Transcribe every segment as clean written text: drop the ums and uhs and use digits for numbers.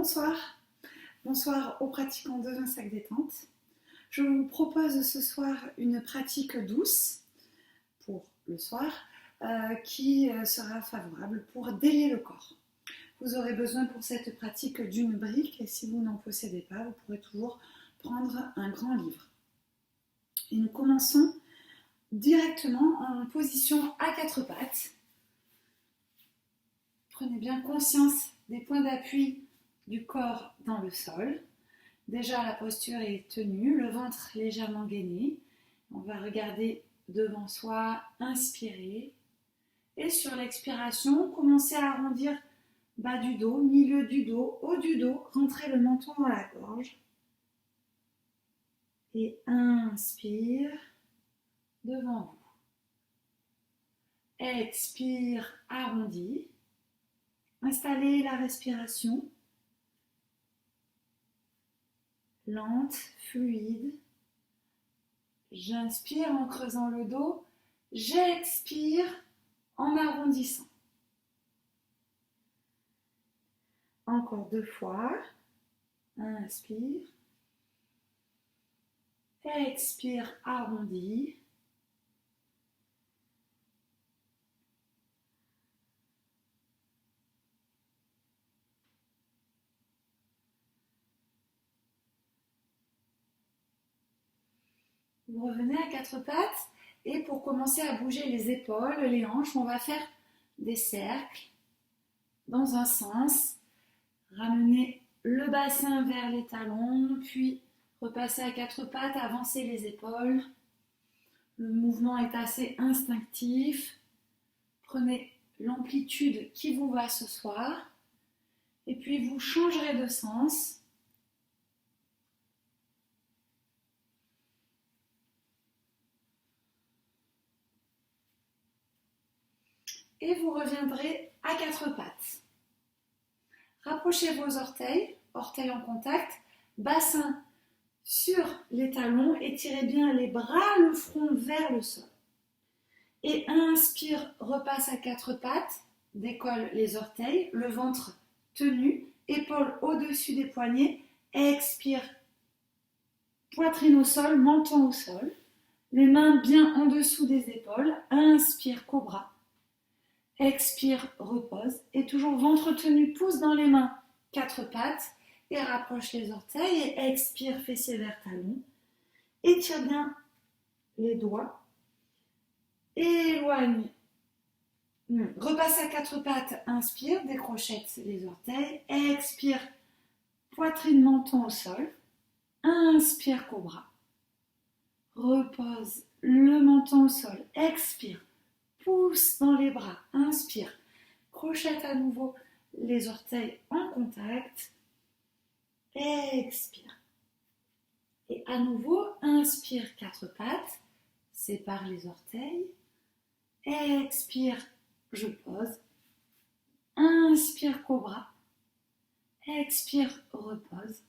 Bonsoir, bonsoir aux pratiquants de Vinsac Détente. Je vous propose ce soir une pratique douce pour le soir qui sera favorable pour délier le corps. Vous aurez besoin pour cette pratique d'une brique et si vous n'en possédez pas, vous pourrez toujours prendre un grand livre. Et nous commençons directement en position à quatre pattes. Prenez bien conscience des points d'appui du corps dans le sol. Déjà la posture est tenue, le ventre légèrement gainé. On va regarder devant soi, inspirer. Et sur l'expiration, commencez à arrondir bas du dos, milieu du dos, haut du dos, rentrez le menton dans la gorge. Et inspire devant vous. Expire, arrondi. Installez la respiration. Lente, fluide. J'inspire en creusant le dos. J'expire en arrondissant. Encore deux fois. Inspire. Expire, arrondi. Vous revenez à quatre pattes et pour commencer à bouger les épaules, les hanches, on va faire des cercles dans un sens. Ramener le bassin vers les talons, puis repasser à quatre pattes, avancer les épaules. Le mouvement est assez instinctif. Prenez l'amplitude qui vous va ce soir et puis vous changerez de sens. Et vous reviendrez à quatre pattes. Rapprochez vos orteils, orteils en contact, bassin sur les talons, étirez bien les bras, le front vers le sol. Et inspire, repasse à quatre pattes, décolle les orteils, le ventre tenu, épaules au-dessus des poignets, expire, poitrine au sol, menton au sol, les mains bien en dessous des épaules, inspire, cobra. Expire, repose et toujours ventre tenu, pouce dans les mains, quatre pattes et rapproche les orteils et expire, fessier vers talon. Étire bien les doigts, éloigne, repasse à quatre pattes, inspire, décrochette les orteils, expire, poitrine, menton au sol, inspire, cobra, repose le menton au sol, expire. Pouce dans les bras, inspire, crochette à nouveau les orteils en contact, expire. Et à nouveau, inspire quatre pattes, sépare les orteils, expire, je pose, inspire cobra, expire, repose,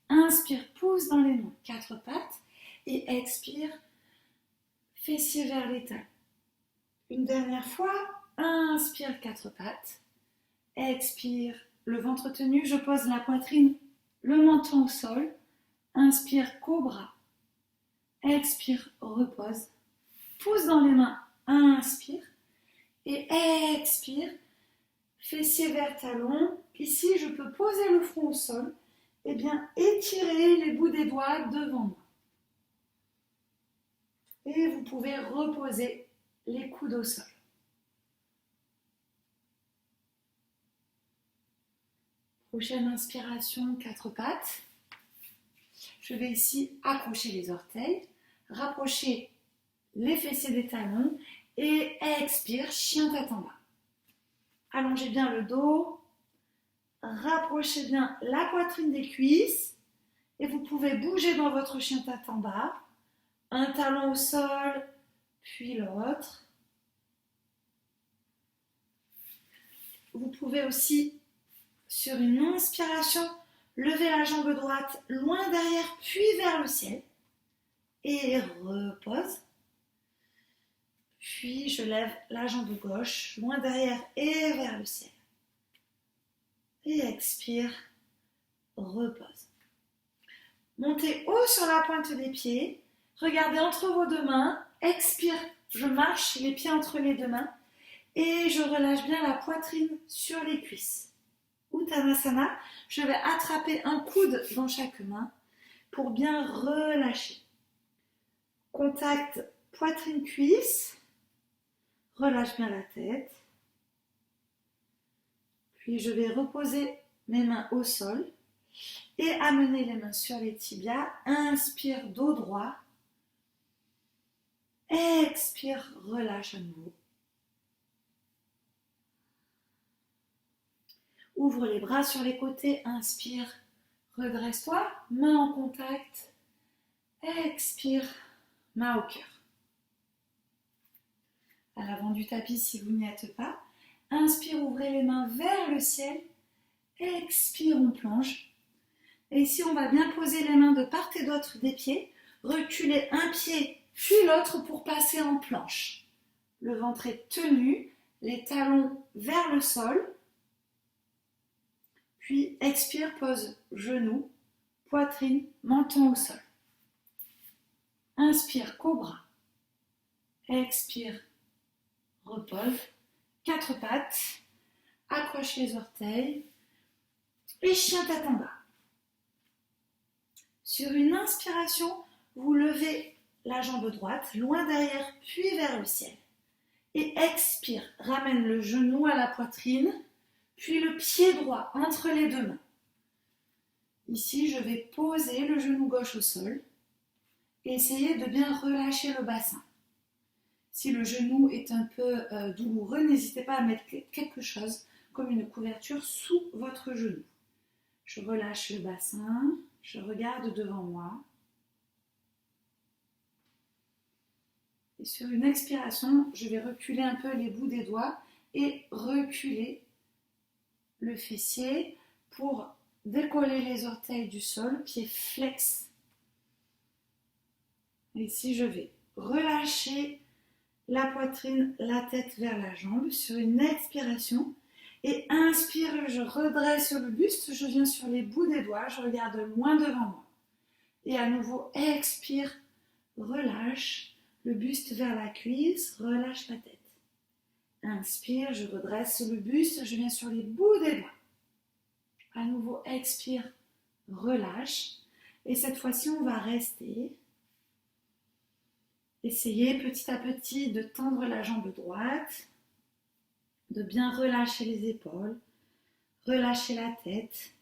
inspire, pouce dans les mains, quatre pattes, et expire, fessier vers les talons. Une dernière fois, inspire quatre pattes, expire, le ventre tenu, je pose la poitrine, le menton au sol, inspire, cobra, expire, repose, pouce dans les mains, inspire, et expire, fessier vers talon, ici je peux poser le front au sol, et bien étirer les bouts des doigts devant moi. Et vous pouvez reposer les coudes au sol. Prochaine inspiration, quatre pattes. Je vais ici accrocher les orteils, rapprocher les fessiers des talons et expire, chien tête en bas. Allongez bien le dos, rapprochez bien la poitrine des cuisses et vous pouvez bouger dans votre chien tête en bas. Un talon au sol, puis l'autre. Vous pouvez aussi, sur une inspiration, lever la jambe droite loin derrière, puis vers le ciel. Et repose. Puis je lève la jambe gauche loin derrière et vers le ciel. Et expire, repose. Montez haut sur la pointe des pieds, regardez entre vos deux mains, expire, je marche les pieds entre les deux mains et je relâche bien la poitrine sur les cuisses. Uttanasana, je vais attraper un coude dans chaque main pour bien relâcher. Contact poitrine-cuisse, relâche bien la tête. Puis je vais reposer mes mains au sol et amener les mains sur les tibias. Inspire, dos droit. Expire, relâche à nouveau. Ouvre les bras sur les côtés, inspire, redresse-toi, main en contact. Expire, main au cœur. À l'avant du tapis si vous n'y êtes pas. Inspire, ouvrez les mains vers le ciel. Expire, on plonge. Et ici, on va bien poser les mains de part et d'autre des pieds. Reculez un pied, puis l'autre pour passer en planche. Le ventre est tenu, les talons vers le sol. Puis expire, pose genoux, poitrine, menton au sol. Inspire, cobra. Expire, repose. 4 pattes. Accroche les orteils. Et chien tête en bas. Sur une inspiration, vous levez la jambe droite, loin derrière, puis vers le ciel. Et expire, ramène le genou à la poitrine, puis le pied droit entre les deux mains. Ici, je vais poser le genou gauche au sol et essayer de bien relâcher le bassin. Si le genou est un peu douloureux, n'hésitez pas à mettre quelque chose comme une couverture sous votre genou. Je relâche le bassin, je regarde devant moi. Et sur une expiration, je vais reculer un peu les bouts des doigts et reculer le fessier pour décoller les orteils du sol, pied flex. Et ici, je vais relâcher la poitrine, la tête vers la jambe sur une expiration. Et inspire, je redresse le buste, je viens sur les bouts des doigts, je regarde loin devant moi. Et à nouveau, expire, relâche le buste vers la cuisse, relâche la tête. Inspire, je redresse le buste, je viens sur les bouts des doigts. À nouveau, expire, relâche. Et cette fois-ci, on va rester. Essayez petit à petit de tendre la jambe droite, de bien relâcher les épaules, relâcher la tête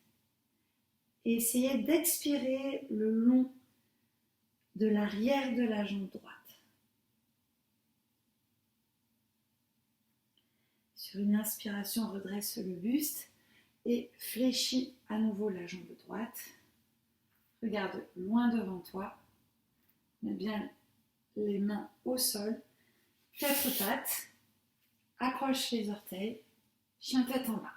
et essayez d'expirer le long de l'arrière de la jambe droite. Sur une inspiration, redresse le buste et fléchis à nouveau la jambe droite. Regarde loin devant toi, mets bien les mains au sol, 4 pattes. Accroche les orteils, chien tête en bas.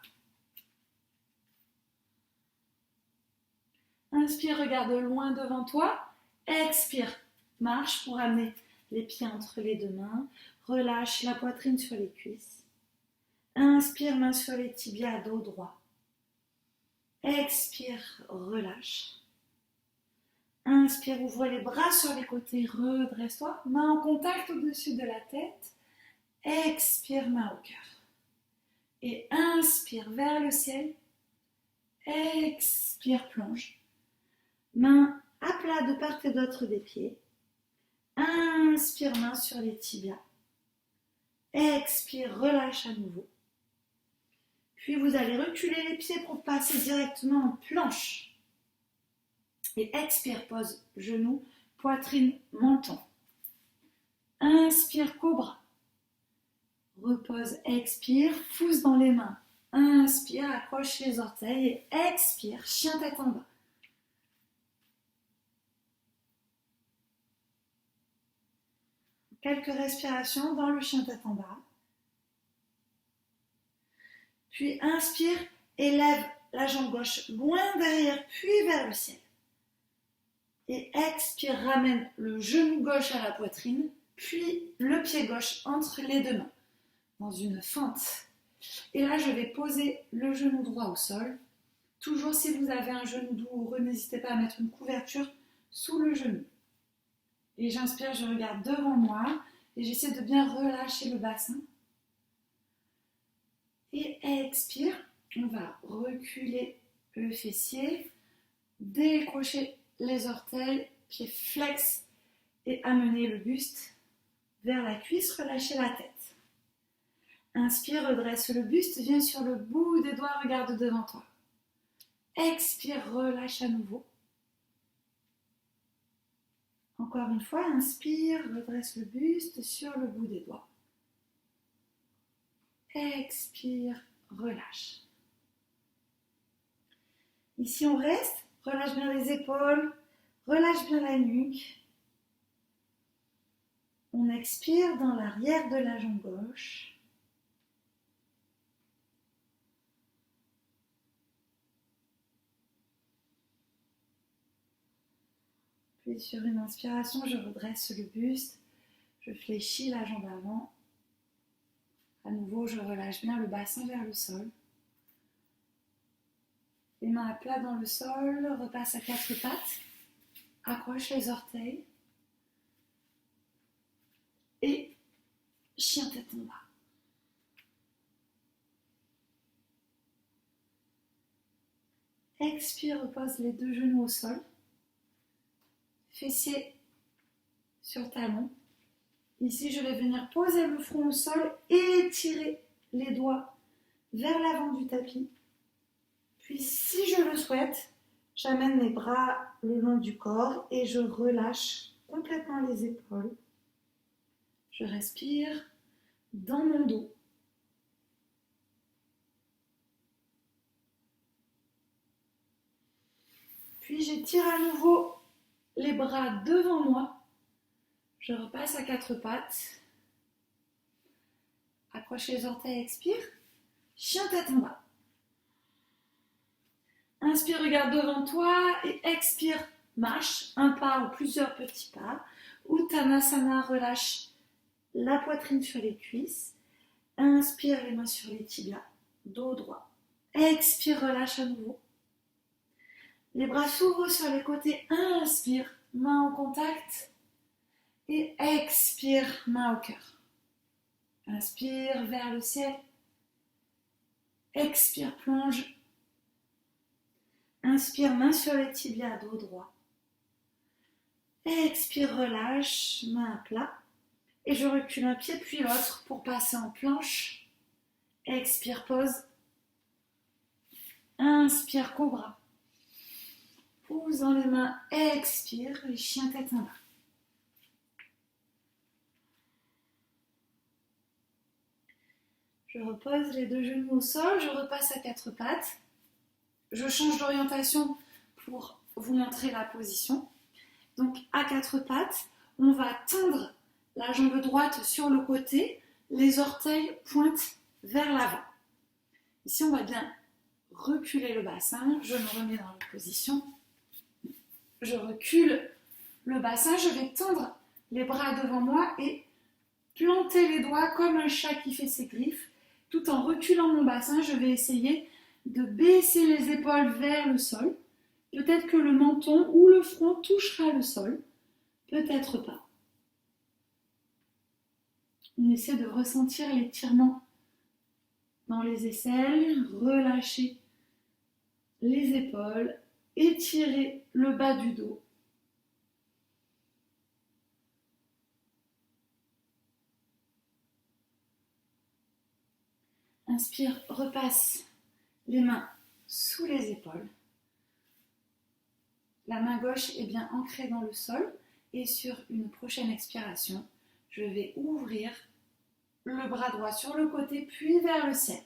Inspire, regarde loin devant toi. Expire, marche pour amener les pieds entre les deux mains. Relâche la poitrine sur les cuisses. Inspire, main sur les tibias, dos droit. Expire, relâche. Inspire, ouvre les bras sur les côtés, redresse-toi. Main en contact au-dessus de la tête. Expire, main au cœur. Et inspire vers le ciel. Expire, plonge. Main à plat de part et d'autre des pieds. Inspire, main sur les tibias. Expire, relâche à nouveau. Puis vous allez reculer les pieds pour passer directement en planche. Et expire, pose genou, poitrine, menton. Inspire, cobra. Repose, expire, pouce dans les mains. Inspire, accroche les orteils et expire, chien tête en bas. Quelques respirations dans le chien tête en bas. Puis inspire, élève la jambe gauche loin derrière, puis vers le ciel. Et expire, ramène le genou gauche à la poitrine, puis le pied gauche entre les deux mains, dans une fente. Et là, je vais poser le genou droit au sol, Toujours si vous avez un genou douloureux, n'hésitez pas à mettre une couverture sous le genou. Et j'inspire, je regarde devant moi et j'essaie de bien relâcher le bassin. Et expire, on va reculer le fessier, décrocher les orteils, pieds flex et amener le buste vers la cuisse, relâchez la tête. Inspire, redresse le buste, viens sur le bout des doigts, regarde devant toi. Expire, relâche à nouveau. Encore une fois, inspire, redresse le buste sur le bout des doigts. Expire, relâche. Ici, on reste, relâche bien les épaules, relâche bien la nuque. On expire dans l'arrière de la jambe gauche. Puis sur une inspiration, je redresse le buste, je fléchis la jambe avant. À nouveau, je relâche bien le bassin vers le sol. Les mains à plat dans le sol, repasse à quatre pattes, accroche les orteils et chien tête en bas. Expire, repose les deux genoux au sol, fessiers sur talon. Ici, je vais venir poser le front au sol et étirer les doigts vers l'avant du tapis. Puis, si je le souhaite, j'amène mes bras le long du corps et je relâche complètement les épaules. Je respire dans mon dos. Puis, j'étire à nouveau les bras devant moi. Je repasse à quatre pattes. Accroche les orteils, expire. Chien tête en bas. Inspire, regarde devant toi et expire, marche, un pas ou plusieurs petits pas. Uttanasana, relâche la poitrine sur les cuisses. Inspire, les mains sur les tibias, dos droit. Expire, relâche à nouveau. Les bras s'ouvrent sur les côtés. Inspire, main en contact. Et expire, main au cœur. Inspire vers le ciel. Expire, plonge. Inspire, main sur les tibias, dos droit. Expire, relâche, main à plat. Et je recule un pied puis l'autre pour passer en planche. Expire, pose. Inspire, cobra. Posant les mains, expire, et chien tête en bas. Je repose les deux genoux au sol, je repasse à quatre pattes. Je change d'orientation pour vous montrer la position. Donc à quatre pattes, on va tendre la jambe droite sur le côté, les orteils pointent vers l'avant. Ici, on va bien reculer le bassin. Je me remets dans la position. Je recule le bassin, je vais tendre les bras devant moi et planter les doigts comme un chat qui fait ses griffes. Tout en reculant mon bassin, je vais essayer de baisser les épaules vers le sol. Peut-être que le menton ou le front touchera le sol, peut-être pas. On essaie de ressentir l'étirement dans les aisselles, relâcher les épaules, étirer le bas du dos. Inspire, repasse les mains sous les épaules. La main gauche est bien ancrée dans le sol et sur une prochaine expiration, je vais ouvrir le bras droit sur le côté puis vers le ciel.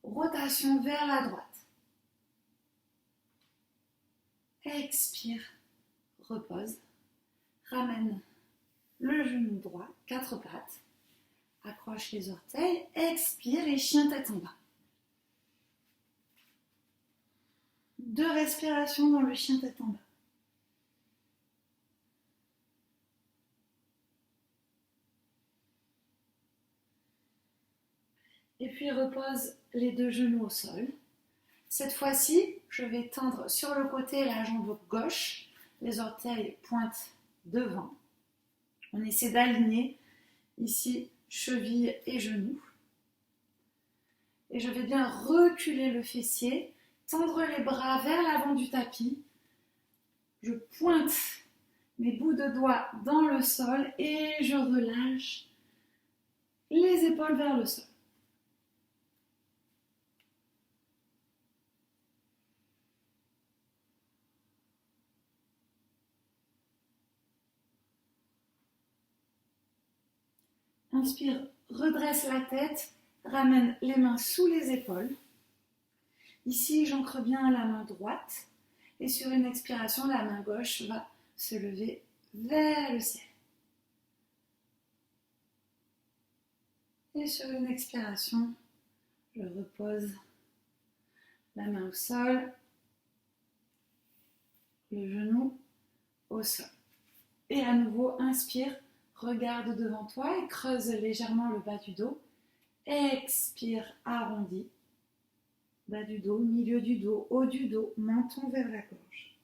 Rotation vers la droite. Expire, repose. Ramène le genou droit, quatre pattes. Accroche les orteils, expire et chien tête en bas. Deux respirations dans le chien tête en bas. Et puis repose les deux genoux au sol. Cette fois-ci, je vais tendre sur le côté la jambe gauche, les orteils pointent devant. On essaie d'aligner ici cheville et genoux. Et je vais bien reculer le fessier, tendre les bras vers l'avant du tapis. Je pointe mes bouts de doigts dans le sol et je relâche les épaules vers le sol. Inspire, redresse la tête, ramène les mains sous les épaules. Ici, j'ancre bien la main droite et sur une expiration, la main gauche va se lever vers le ciel. Et sur une expiration, je repose la main au sol, le genou au sol. Et à nouveau, inspire, regarde devant toi et creuse légèrement le bas du dos. Expire, arrondi. Bas du dos, milieu du dos, haut du dos, menton vers la gorge.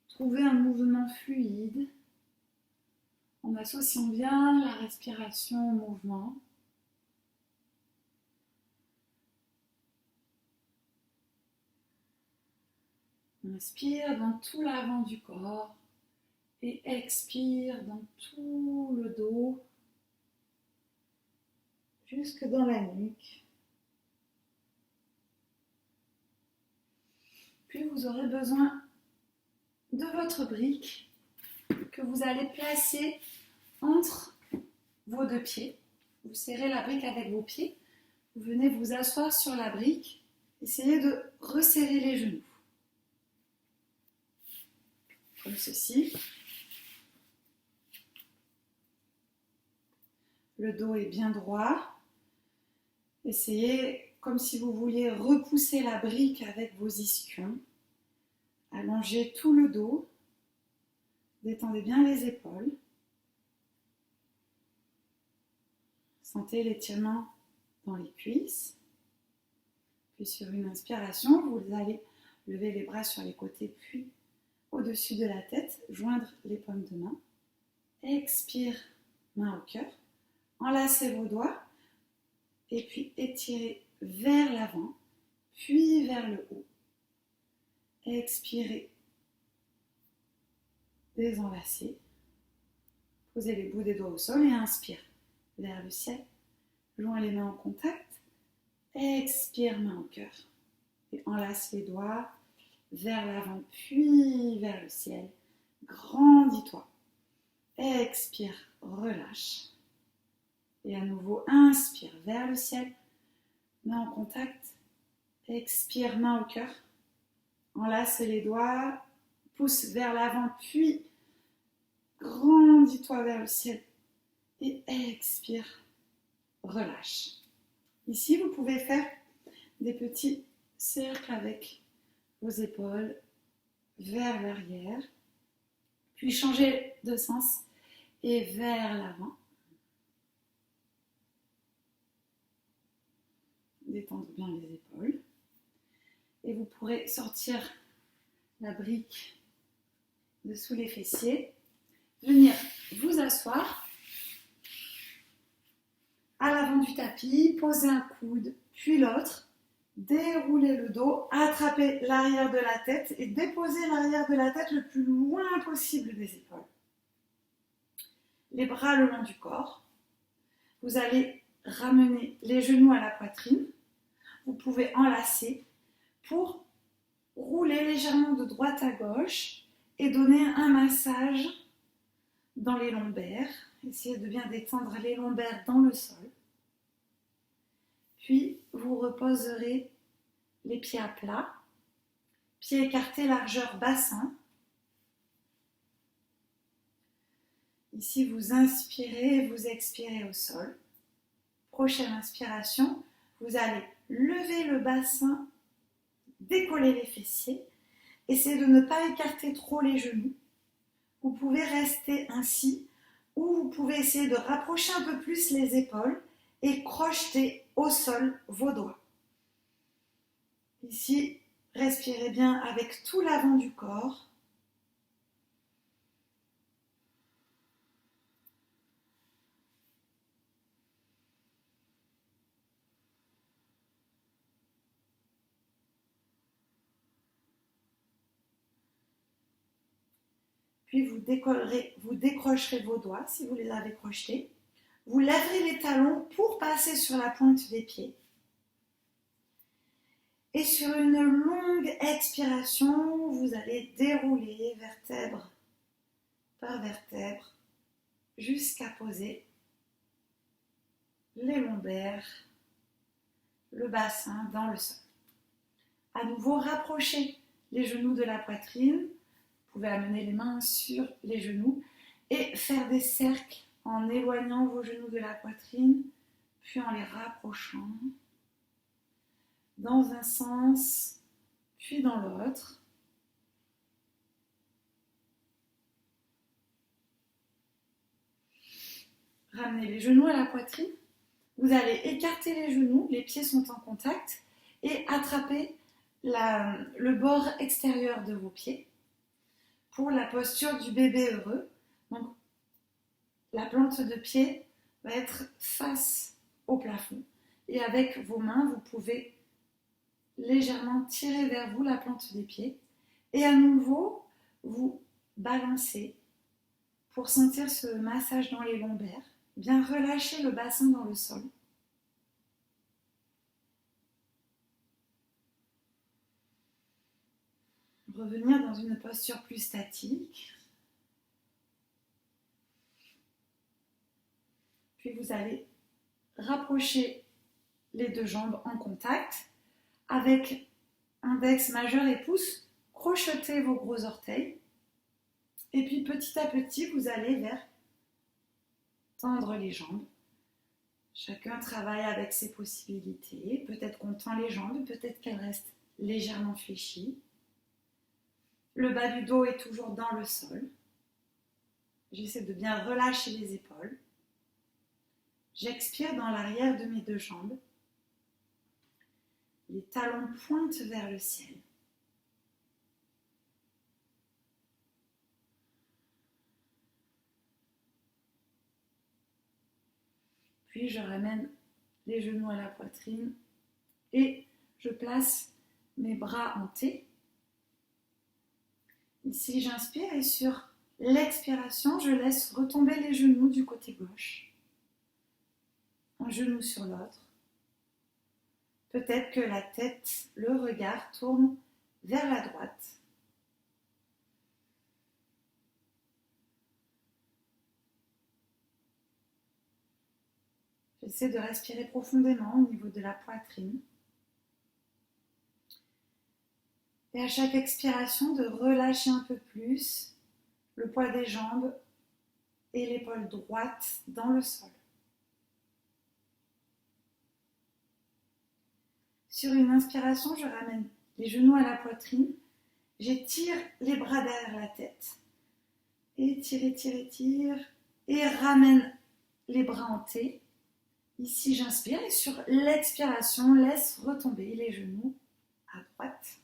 Trouvez un mouvement fluide en associant bien la respiration au mouvement. Inspire dans tout l'avant du corps et expire dans tout le dos, jusque dans la nuque. Puis vous aurez besoin de votre brique que vous allez placer entre vos deux pieds. Vous serrez la brique avec vos pieds. Vous venez vous asseoir sur la brique. Essayez de resserrer les genoux. Comme ceci. Le dos est bien droit. Essayez comme si vous vouliez repousser la brique avec vos ischions. Allongez tout le dos. Détendez bien les épaules. Sentez l'étirement dans les cuisses. Puis sur une inspiration, vous allez lever les bras sur les côtés, puis au-dessus de la tête, joindre les paumes de main. Expire, main au cœur. Enlacez vos doigts et puis étirez vers l'avant, puis vers le haut. Expirez, désenlacez. Posez les bouts des doigts au sol et inspire vers le ciel. Joins les mains en contact. Expire, main au cœur. Et enlace les doigts vers l'avant, puis vers le ciel. Grandis-toi. Expire, relâche. Et à nouveau, inspire vers le ciel. Main en contact. Expire, main au cœur. Enlace les doigts. Pousse vers l'avant, puis grandis-toi vers le ciel. Et expire, relâche. Ici, vous pouvez faire des petits cercles avec vos épaules vers l'arrière, puis changer de sens et vers l'avant. Détendre bien les épaules. Et vous pourrez sortir la brique de sous les fessiers, venir vous asseoir à l'avant du tapis, poser un coude, puis l'autre, dérouler le dos, attraper l'arrière de la tête et déposer l'arrière de la tête le plus loin possible des épaules. Les bras le long du corps. Vous allez ramener les genoux à la poitrine. Vous pouvez enlacer pour rouler légèrement de droite à gauche et donner un massage dans les lombaires. Essayez de bien détendre les lombaires dans le sol. Puis, vous reposerez les pieds à plat, pieds écartés, largeur bassin. Ici, vous inspirez et vous expirez au sol. Prochaine inspiration, vous allez lever le bassin, décoller les fessiers. Essayez de ne pas écarter trop les genoux. Vous pouvez rester ainsi ou vous pouvez essayer de rapprocher un peu plus les épaules et crocheter au sol vos doigts. Ici, respirez bien avec tout l'avant du corps. Puis vous décrocherez vos doigts si vous les avez crochetés. Vous lèverez les talons pour passer sur la pointe des pieds. Et sur une longue expiration, vous allez dérouler vertèbre par vertèbre jusqu'à poser les lombaires, le bassin dans le sol. À nouveau, rapprochez les genoux de la poitrine. Vous pouvez amener les mains sur les genoux et faire des cercles en éloignant vos genoux de la poitrine, puis en les rapprochant dans un sens, puis dans l'autre. Ramenez les genoux à la poitrine. Vous allez écarter les genoux, les pieds sont en contact, et attraper le bord extérieur de vos pieds pour la posture du bébé heureux. Donc, la plante de pied va être face au plafond. Et avec vos mains, vous pouvez légèrement tirer vers vous la plante des pieds. Et à nouveau, vous balancez pour sentir ce massage dans les lombaires. Bien relâcher le bassin dans le sol. Revenir dans une posture plus statique. Puis vous allez rapprocher les deux jambes en contact avec index, majeur et pouce. Crochetez vos gros orteils. Et puis petit à petit, vous allez vers tendre les jambes. Chacun travaille avec ses possibilités. Peut-être qu'on tend les jambes, peut-être qu'elles restent légèrement fléchies. Le bas du dos est toujours dans le sol. J'essaie de bien relâcher les épaules. J'expire dans l'arrière de mes deux jambes. Les talons pointent vers le ciel. Puis je ramène les genoux à la poitrine et je place mes bras en T. Ici, j'inspire et sur l'expiration, je laisse retomber les genoux du côté gauche. Un genou sur l'autre. Peut-être que la tête, le regard tourne vers la droite. J'essaie de respirer profondément au niveau de la poitrine. Et à chaque expiration, de relâcher un peu plus le poids des jambes et l'épaule droite dans le sol. Sur une inspiration, je ramène les genoux à la poitrine. J'étire les bras derrière la tête. Étire, étire, étire. Et ramène les bras en T. Ici, j'inspire et sur l'expiration, laisse retomber les genoux à droite.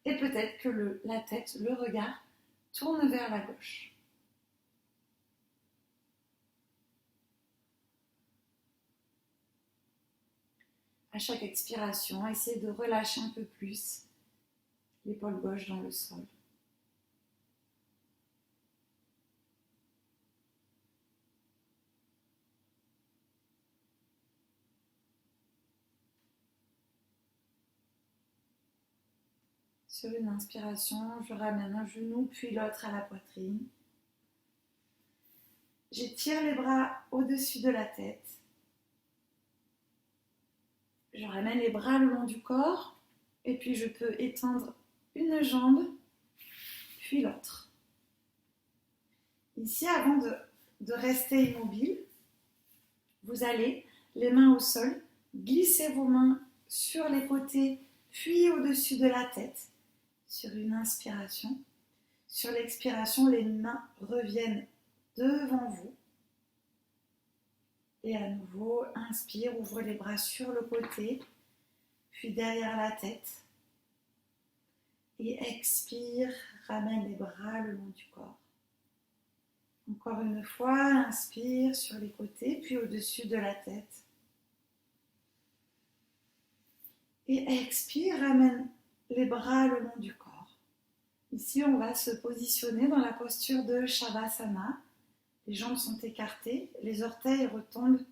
Et peut-être que la tête, le regard, tourne vers la gauche. À chaque expiration, essayez de relâcher un peu plus l'épaule gauche dans le sol. Sur une inspiration, je ramène un genou puis l'autre à la poitrine. J'étire les bras au-dessus de la tête. Je ramène les bras le long du corps et puis je peux étendre une jambe puis l'autre. Ici, avant de rester immobile, vous allez, les mains au sol, glisser vos mains sur les côtés puis au-dessus de la tête. Sur une inspiration. Sur l'expiration, les mains reviennent devant vous. Et à nouveau, inspire, ouvre les bras sur le côté, puis derrière la tête. Et expire, ramène les bras le long du corps. Encore une fois, inspire sur les côtés, puis au-dessus de la tête. Et expire, ramène les bras le long du corps. Ici, on va se positionner dans la posture de Shavasana. Les jambes sont écartées, les orteils retombent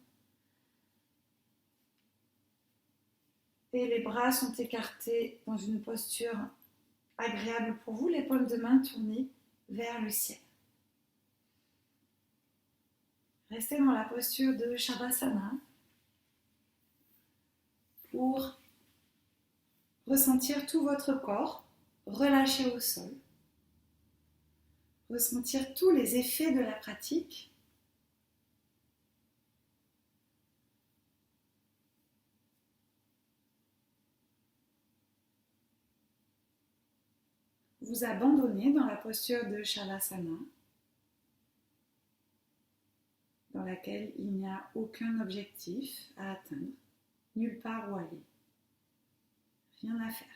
et les bras sont écartés dans une posture agréable pour vous, les paumes de main tournées vers le ciel. Restez dans la posture de Shavasana pour ressentir tout votre corps relâché au sol. Ressentir tous les effets de la pratique. Vous abandonnez dans la posture de Shavasana, dans laquelle il n'y a aucun objectif à atteindre, nulle part où aller, rien à faire.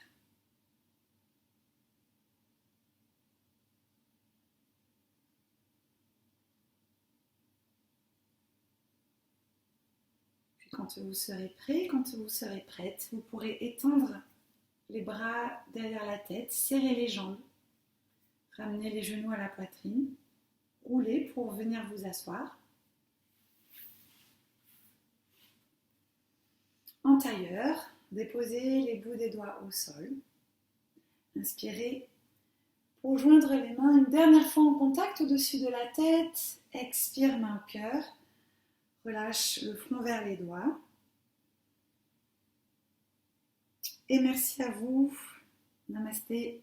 Puis quand vous serez prêt, quand vous serez prête, vous pourrez étendre les bras derrière la tête, serrer les jambes, ramener les genoux à la poitrine, rouler pour venir vous asseoir. En tailleur, déposez les bouts des doigts au sol. Inspirez pour joindre les mains une dernière fois en contact au-dessus de la tête. Expire, main au cœur. Relâche le front vers les doigts. Et merci à vous. Namasté.